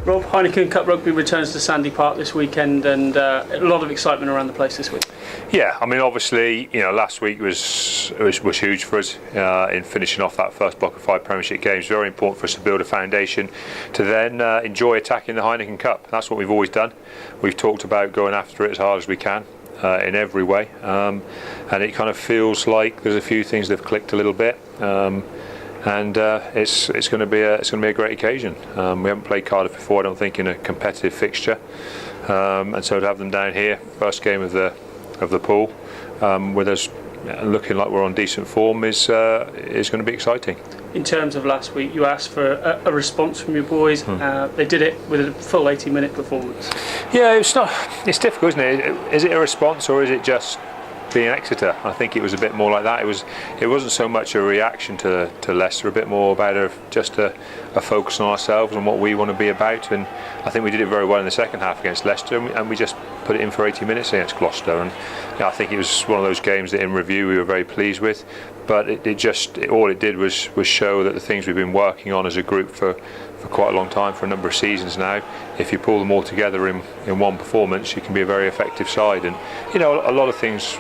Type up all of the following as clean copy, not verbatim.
Rob, Heineken Cup rugby returns to Sandy Park this weekend, and a lot of excitement around the place this week. Yeah, I mean, obviously, last week was huge for us in finishing off that first block of 5 Premiership games. Very important for us to build a foundation to then enjoy attacking the Heineken Cup. That's what we've always done. We've talked about going after it as hard as we can in every way, and it kind of feels like there's a few things that have clicked a little bit. And it's going to be a great occasion. We haven't played Cardiff before, I don't think, in a competitive fixture, and so to have them down here, first game of the pool, with us looking like we're on decent form, is going to be exciting. In terms of last week, you asked for a response from your boys. They did it with a full 80-minute performance. Yeah, it's difficult, isn't it? Is it a response, or is it just being Exeter? I think it was a bit more like that. It wasn't so much a reaction to Leicester, a bit more about just a focus on ourselves and what we want to be about. And I think we did it very well in the second half against Leicester, and we just put it in for 80 minutes against Gloucester. And I think it was one of those games that, in review, we were very pleased with. But all it did was show that the things we've been working on as a group for quite a long time, for a number of seasons now, if you pull them all together in one performance, you can be a very effective side. And a lot of things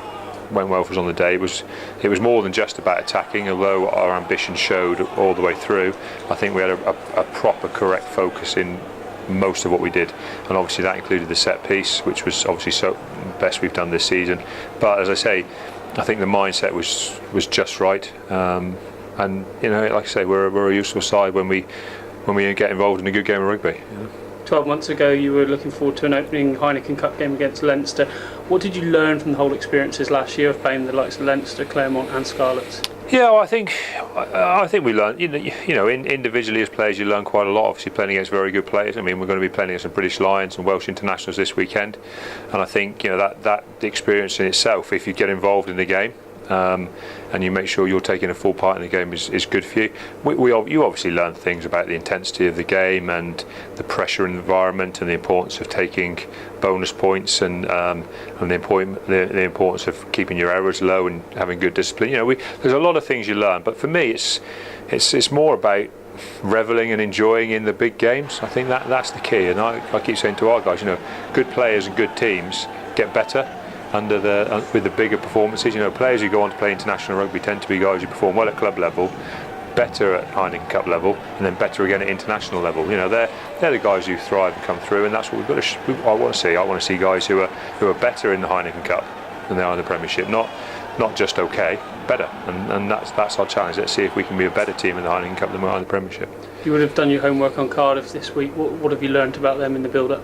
went well for us on the day. It was more than just about attacking, although our ambition showed all the way through. I think we had a proper, correct focus in most of what we did, and obviously that included the set piece, which was obviously so best we've done this season. But as I say, I think the mindset was just right, and like I say, we're a useful side when we get involved in a good game of rugby. 12 months ago, you were looking forward to an opening Heineken Cup game against Leinster. What did you learn from the whole experiences last year of playing the likes of Leinster, Claremont and Scarlets? Yeah, well, I think we learned. Individually as players, you learn quite a lot. Obviously, playing against very good players. I mean, we're going to be playing against some British Lions and Welsh internationals this weekend, and I think that the experience in itself, if you get involved in the game, and you make sure you're taking a full part in the game, is good for you. You obviously learn things about the intensity of the game and the pressure in the environment and the importance of taking bonus points and the importance of keeping your errors low and having good discipline. There's a lot of things you learn, but for me, it's more about reveling and enjoying in the big games. I think that's the key, and I keep saying to our guys, good players and good teams get better with the bigger performances. Players who go on to play international rugby tend to be guys who perform well at club level, better at Heineken Cup level, and then better again at international level. They're the guys who thrive and come through, and that's what we've got to. I want to see guys who are better in the Heineken Cup than they are in the Premiership. Not just okay, better, and that's our challenge. Let's see if we can be a better team in the Heineken Cup than we are in the Premiership. You would have done your homework on Cardiff this week. What have you learned about them in the build-up?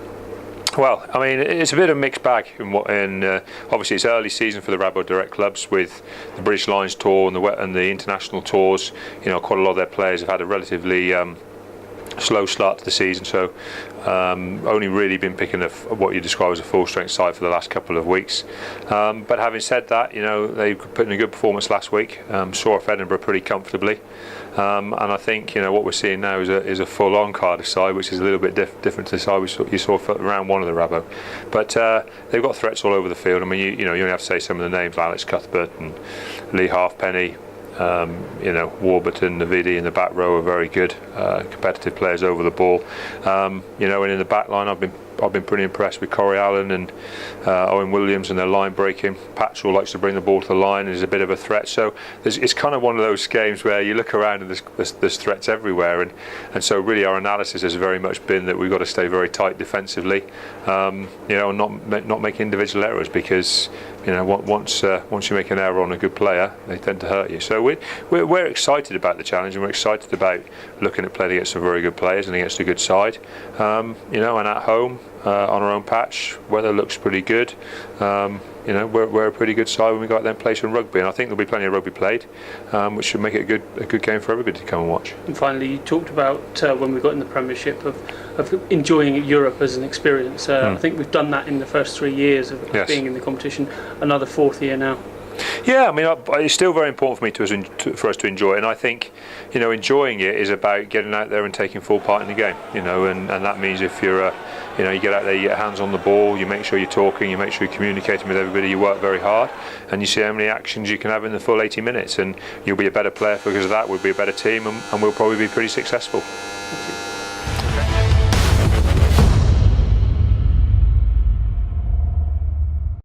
Well, I mean, it's a bit of a mixed bag. Obviously, it's early season for the Rabo Direct clubs with the British Lions tour and the international tours. Quite a lot of their players have had a relatively slow start to the season, so only really been picking what you describe as a full-strength side for the last couple of weeks. But having said that, they put in a good performance last week. Saw off Edinburgh pretty comfortably. And I think what we're seeing now is a full-on Cardiff side, which is a little bit different to the side you saw for round one of the Rabo. But they've got threats all over the field. I mean, you only have to say some of the names: Alex Cuthbert and Lee Halfpenny. Warburton, Navidi in the back row are very good, competitive players over the ball. And in the back line, I've been pretty impressed with Corey Allen and Owen Williams and their line breaking. Patchell likes to bring the ball to the line and is a bit of a threat. So it's kind of one of those games where you look around and there's threats everywhere. And so really our analysis has very much been that we've got to stay very tight defensively, and not make individual errors, because once you make an error on a good player, they tend to hurt you. So we're excited about the challenge, and we're excited about looking at playing against some very good players and against a good side. And at home, on our own patch, weather looks pretty good. We're a pretty good side when we go out there and play some rugby, and I think there'll be plenty of rugby played, which should make it a good game for everybody to come and watch. And finally, you talked about when we got in the Premiership of enjoying Europe as an experience. I think we've done that in the first 3 years of being in the competition. Another 4th year now. Yeah, I mean, it's still very important for me for us to enjoy it, and I think enjoying it is about getting out there and taking full part in the game. And that means if you're you get out there, you get hands on the ball, you make sure you're talking, you make sure you're communicating with everybody, you work very hard, and you see how many actions you can have in the full 80 minutes, and you'll be a better player because of that. We'll be a better team, and we'll probably be pretty successful. Thank you.